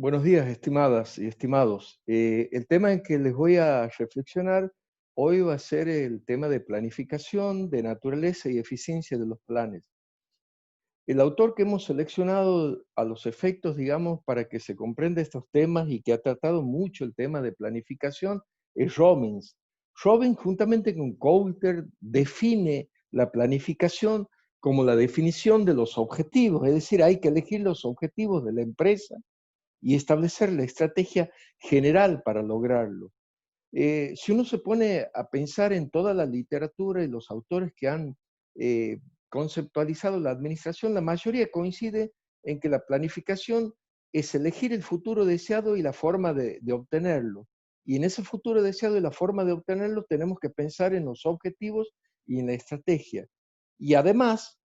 Buenos días, estimadas y estimados. El tema en que les voy a reflexionar hoy va a ser el tema de planificación, de naturaleza y eficiencia de los planes. El autor que hemos seleccionado a los efectos, digamos, para que se comprenda estos temas y que ha tratado mucho el tema de planificación es Robbins. Robbins, juntamente con Coulter, define la planificación como la definición de los objetivos, es decir, hay que elegir los objetivos de la empresa y establecer la estrategia general para lograrlo. Si uno se pone a pensar en toda la literatura y los autores que han eh, conceptualizado la administración, la mayoría coincide en que la planificación es elegir el futuro deseado y la forma de obtenerlo. Y en ese futuro deseado y la forma de obtenerlo tenemos que pensar en los objetivos y en la estrategia. Y además,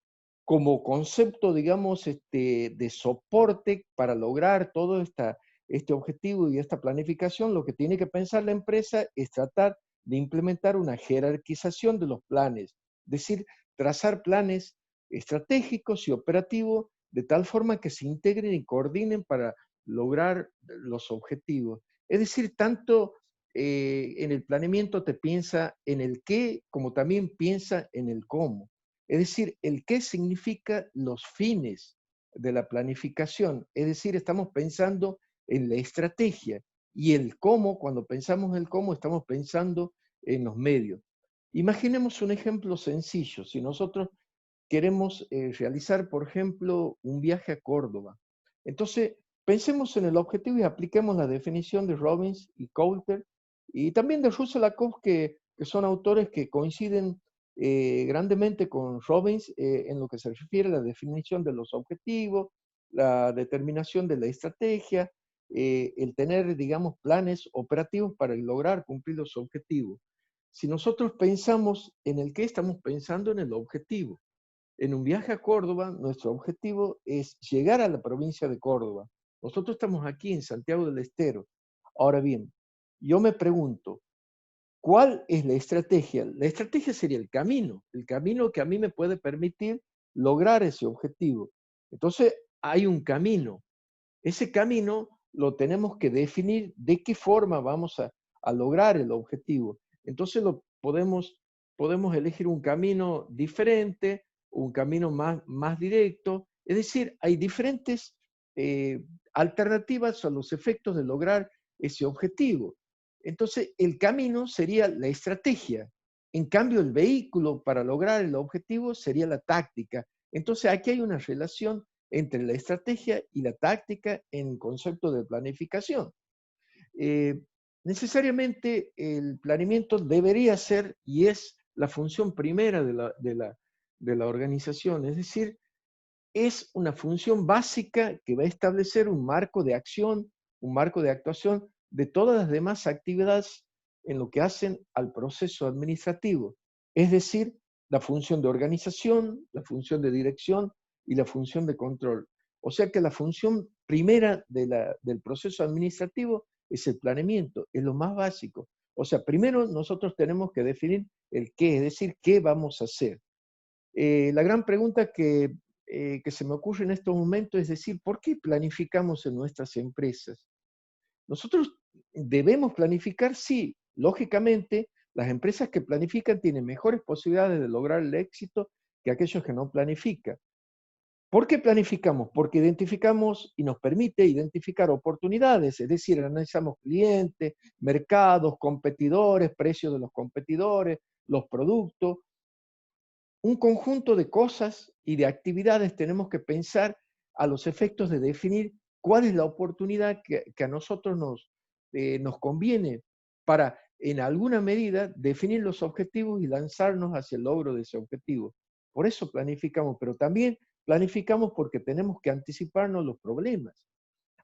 como concepto, digamos, de soporte para lograr todo este objetivo y esta planificación, lo que tiene que pensar la empresa es tratar de implementar una jerarquización de los planes, es decir, trazar planes estratégicos y operativos de tal forma que se integren y coordinen para lograr los objetivos. Es decir, tanto en el planeamiento te piensa en el qué, como también piensa en el cómo. Es decir, el qué significa los fines de la planificación. Es decir, estamos pensando en la estrategia y el cómo, cuando pensamos en el cómo, estamos pensando en los medios. Imaginemos un ejemplo sencillo. Si nosotros queremos realizar, por ejemplo, un viaje a Córdoba, entonces pensemos en el objetivo y apliquemos la definición de Robbins y Coulter y también de Russell Lakoff, que son autores que coinciden grandemente con Robbins en lo que se refiere a la definición de los objetivos, la determinación de la estrategia, el tener, digamos, planes operativos para lograr cumplir los objetivos. Si nosotros pensamos en el qué, estamos pensando en el objetivo. En un viaje a Córdoba, nuestro objetivo es llegar a la provincia de Córdoba. Nosotros estamos aquí en Santiago del Estero. Ahora bien, yo me pregunto, ¿cuál es la estrategia? La estrategia sería el camino que a mí me puede permitir lograr ese objetivo. Entonces, hay un camino. Ese camino lo tenemos que definir de qué forma vamos a lograr el objetivo. Entonces, podemos elegir un camino diferente, un camino más directo. Es decir, hay diferentes eh, alternativas a los efectos de lograr ese objetivo. Entonces, el camino sería la estrategia. En cambio, el vehículo para lograr el objetivo sería la táctica. Entonces, aquí hay una relación entre la estrategia y la táctica en el concepto de planificación. Eh, Necesariamente el planeamiento debería ser y es la función primera de la organización, es decir, es una función básica que va a establecer un marco de acción, un marco de actuación de todas las demás actividades en lo que hacen al proceso administrativo, es decir, la función de organización, la función de dirección y la función de control. O sea que la función primera del proceso administrativo es el planeamiento, es lo más básico. O sea, primero nosotros tenemos que definir el qué, es decir, qué vamos a hacer. La gran pregunta que se me ocurre en estos momentos es decir, ¿por qué planificamos en nuestras empresas? Nosotros debemos planificar, sí, lógicamente, las empresas que planifican tienen mejores posibilidades de lograr el éxito que aquellos que no planifican. ¿Por qué planificamos? Porque identificamos y nos permite identificar oportunidades, es decir, analizamos clientes, mercados, competidores, precios de los competidores, los productos, un conjunto de cosas y de actividades tenemos que pensar a los efectos de definir cuál es la oportunidad que a nosotros nos conviene para, en alguna medida, definir los objetivos y lanzarnos hacia el logro de ese objetivo. Por eso planificamos, pero también planificamos porque tenemos que anticiparnos los problemas,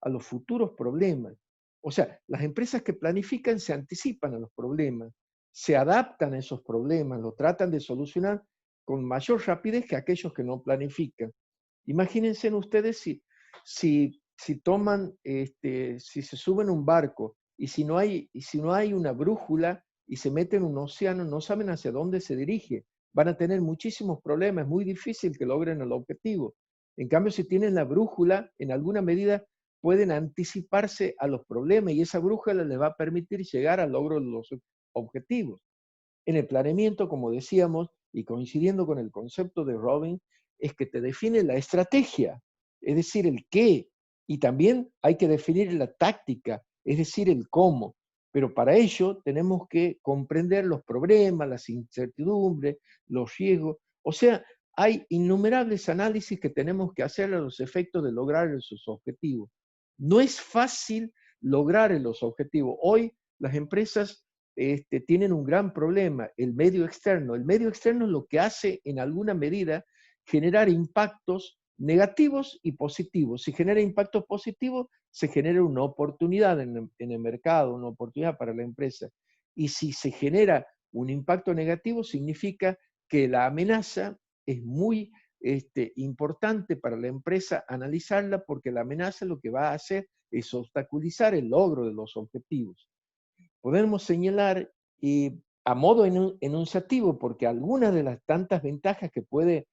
a los futuros problemas. O sea, las empresas que planifican se anticipan a los problemas, se adaptan a esos problemas, lo tratan de solucionar con mayor rapidez que aquellos que no planifican. Imagínense ustedes si toman, si se suben a un barco y si no hay una brújula y se meten en un océano, no saben hacia dónde se dirige. Van a tener muchísimos problemas, es muy difícil que logren el objetivo. En cambio, si tienen la brújula, en alguna medida pueden anticiparse a los problemas y esa brújula les va a permitir llegar al logro de los objetivos. En el planeamiento, como decíamos, y coincidiendo con el concepto de Robin, es que te define la estrategia, es decir, el qué, y también hay que definir la táctica, es decir, el cómo. Pero para ello tenemos que comprender los problemas, las incertidumbres, los riesgos. O sea, hay innumerables análisis que tenemos que hacer a los efectos de lograr esos objetivos. No es fácil lograr los objetivos. Hoy las empresas tienen un gran problema, el medio externo. El medio externo es lo que hace, en alguna medida, generar impactos negativos y positivos. Si genera impactos positivos, se genera una oportunidad en el mercado, una oportunidad para la empresa. Y si se genera un impacto negativo, significa que la amenaza es muy importante para la empresa analizarla, porque la amenaza lo que va a hacer es obstaculizar el logro de los objetivos. Podemos señalar a modo enunciativo, porque algunas de las tantas ventajas que puede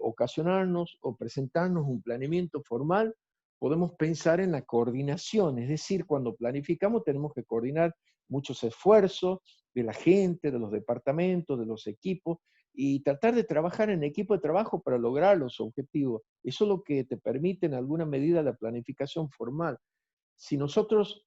ocasionarnos o presentarnos un planeamiento formal, podemos pensar en la coordinación, es decir, cuando planificamos tenemos que coordinar muchos esfuerzos de la gente, de los departamentos, de los equipos, y tratar de trabajar en equipo de trabajo para lograr los objetivos. Eso es lo que te permite en alguna medida la planificación formal. Si nosotros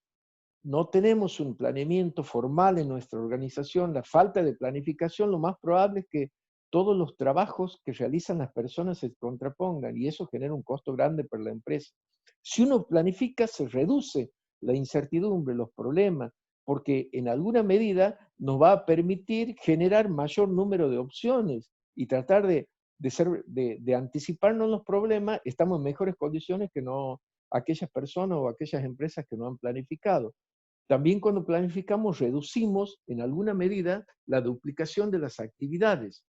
no tenemos un planeamiento formal en nuestra organización, la falta de planificación, lo más probable es que todos los trabajos que realizan las personas se contrapongan y eso genera un costo grande para la empresa. Si uno planifica, se reduce la incertidumbre, los problemas, porque en alguna medida nos va a permitir generar mayor número de opciones y tratar de anticiparnos los problemas, estamos en mejores condiciones que no aquellas personas o aquellas empresas que no han planificado. También cuando planificamos reducimos en alguna medida la duplicación de las actividades.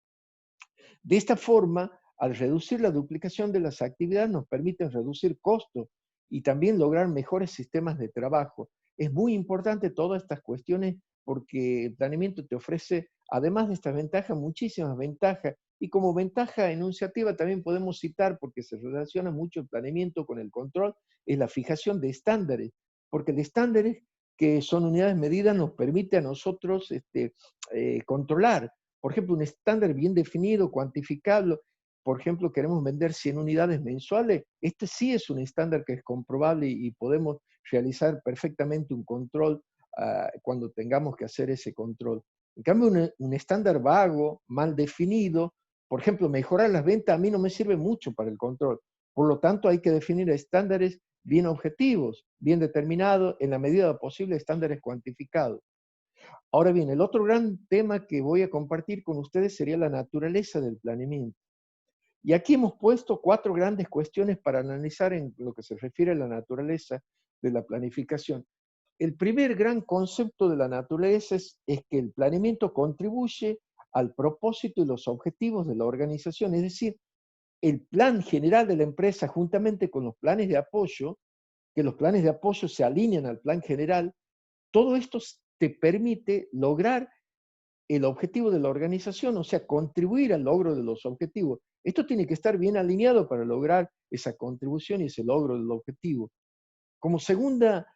De esta forma, al reducir la duplicación de las actividades nos permite reducir costos y también lograr mejores sistemas de trabajo. Es muy importante todas estas cuestiones porque el planeamiento te ofrece, además de estas ventajas, muchísimas ventajas. Y como ventaja enunciativa también podemos citar, porque se relaciona mucho el planeamiento con el control, es la fijación de estándares. Porque el estándares, que son unidades medidas, nos permite a nosotros controlar. Por ejemplo, un estándar bien definido, cuantificable. Por ejemplo, queremos vender 100 unidades mensuales. Este sí es un estándar que es comprobable y podemos realizar perfectamente un control cuando tengamos que hacer ese control. En cambio, un estándar vago, mal definido, por ejemplo, mejorar las ventas a mí no me sirve mucho para el control. Por lo tanto, hay que definir estándares bien objetivos, bien determinados, en la medida posible estándares cuantificados. Ahora bien, el otro gran tema que voy a compartir con ustedes sería la naturaleza del planeamiento. Y aquí hemos puesto 4 grandes cuestiones para analizar en lo que se refiere a la naturaleza de la planificación. El primer gran concepto de la naturaleza es que el planeamiento contribuye al propósito y los objetivos de la organización, es decir, el plan general de la empresa juntamente con los planes de apoyo, que los planes de apoyo se alinean al plan general, todo esto te permite lograr el objetivo de la organización, o sea, contribuir al logro de los objetivos. Esto tiene que estar bien alineado para lograr esa contribución y ese logro del objetivo. Como segunda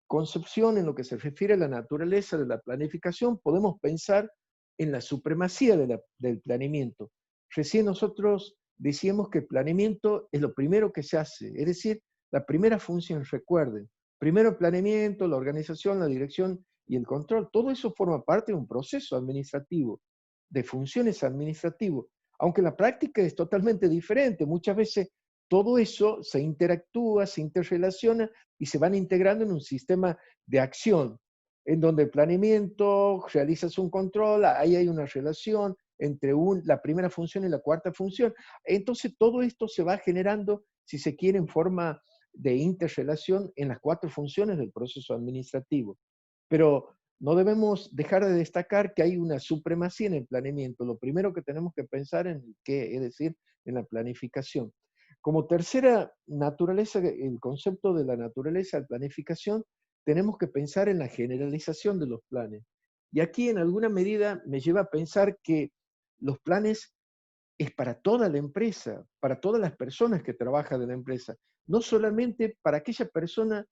concepción en lo que se refiere a la naturaleza de la planificación, podemos pensar en la supremacía del planeamiento. Recién nosotros decíamos que el planeamiento es lo primero que se hace, es decir, la primera función, recuerden, primero el planeamiento, la organización, la dirección y el control, todo eso forma parte de un proceso administrativo, de funciones administrativas, aunque la práctica es totalmente diferente. Muchas veces todo eso se interactúa, se interrelaciona y se van integrando en un sistema de acción, en donde el planeamiento, realizas un control, ahí hay una relación entre la primera función y la cuarta función. Entonces todo esto se va generando, si se quiere, en forma de interrelación en las 4 funciones del proceso administrativo. Pero no debemos dejar de destacar que hay una supremacía en el planeamiento. Lo primero que tenemos que pensar en qué, es decir, en la planificación. Como tercera naturaleza, el concepto de la naturaleza de planificación, tenemos que pensar en la generalización de los planes. Y aquí en alguna medida me lleva a pensar que los planes es para toda la empresa, para todas las personas que trabajan en la empresa, no solamente para aquella persona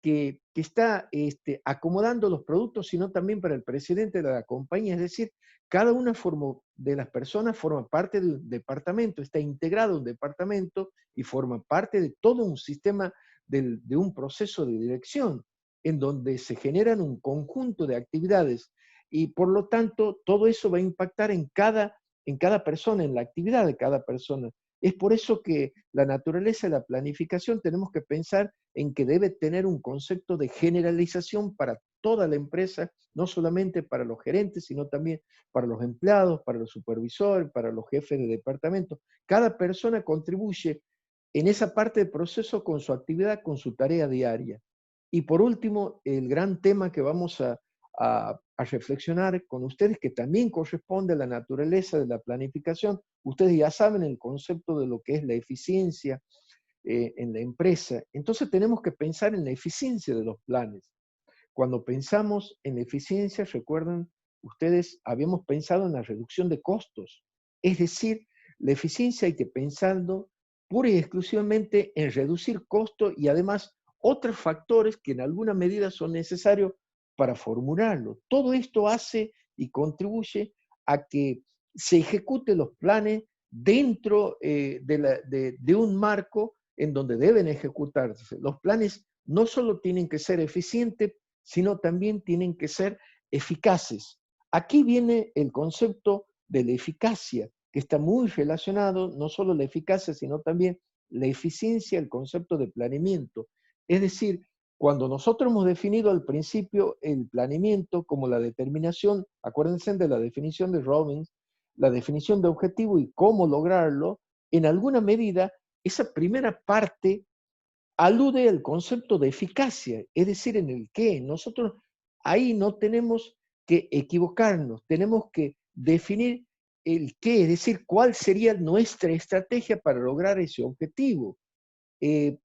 que está acomodando los productos, sino también para el presidente de la compañía. Es decir, cada una de las personas forma parte de un departamento, está integrado a un departamento y forma parte de todo un sistema de un proceso de dirección, en donde se generan un conjunto de actividades y por lo tanto todo eso va a impactar en cada persona, en la actividad de cada persona. Es por eso que la naturaleza de la planificación tenemos que pensar en que debe tener un concepto de generalización para toda la empresa, no solamente para los gerentes, sino también para los empleados, para los supervisores, para los jefes de departamento. Cada persona contribuye en esa parte del proceso con su actividad, con su tarea diaria. Y por último, el gran tema que vamos a reflexionar con ustedes, que también corresponde a la naturaleza de la planificación. Ustedes ya saben el concepto de lo que es la eficiencia en la empresa. Entonces tenemos que pensar en la eficiencia de los planes. Cuando pensamos en la eficiencia, recuerdan, ustedes habíamos pensado en la reducción de costos. Es decir, la eficiencia hay que pensarlo pura y exclusivamente en reducir costos y además otros factores que en alguna medida son necesarios para formularlo. Todo esto hace y contribuye a que se ejecuten los planes dentro de un marco en donde deben ejecutarse. Los planes no solo tienen que ser eficientes, sino también tienen que ser eficaces. Aquí viene el concepto de la eficacia, que está muy relacionado, no solo la eficacia, sino también la eficiencia, el concepto de planeamiento. Es decir, cuando nosotros hemos definido al principio el planeamiento como la determinación, acuérdense de la definición de Robbins, la definición de objetivo y cómo lograrlo, en alguna medida, esa primera parte alude al concepto de eficacia, es decir, en el qué. Nosotros ahí no tenemos que equivocarnos, tenemos que definir el qué, es decir, cuál sería nuestra estrategia para lograr ese objetivo.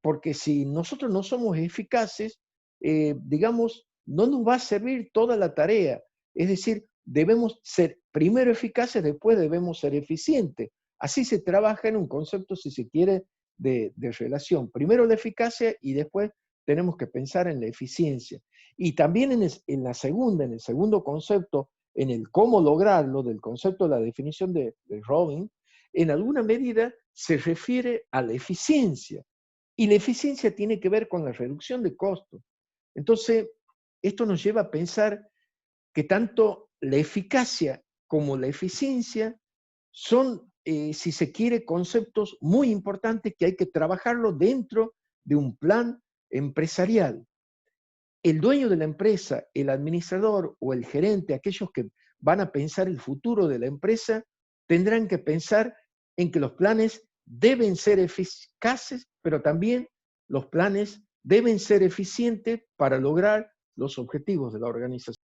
Porque si nosotros no somos eficaces, digamos, no nos va a servir toda la tarea. Es decir, debemos ser primero eficaces, después debemos ser eficientes. Así se trabaja en un concepto, si se quiere, de relación. Primero la eficacia y después tenemos que pensar en la eficiencia. Y también en la segunda, en el segundo concepto, en el cómo lograrlo, del concepto de la definición de Robin, en alguna medida se refiere a la eficiencia. Y la eficiencia tiene que ver con la reducción de costos. Entonces, esto nos lleva a pensar que tanto la eficacia como la eficiencia son, si se quiere, conceptos muy importantes que hay que trabajarlo dentro de un plan empresarial. El dueño de la empresa, el administrador o el gerente, aquellos que van a pensar el futuro de la empresa, tendrán que pensar en que los planes deben ser eficaces, pero también los planes deben ser eficientes para lograr los objetivos de la organización.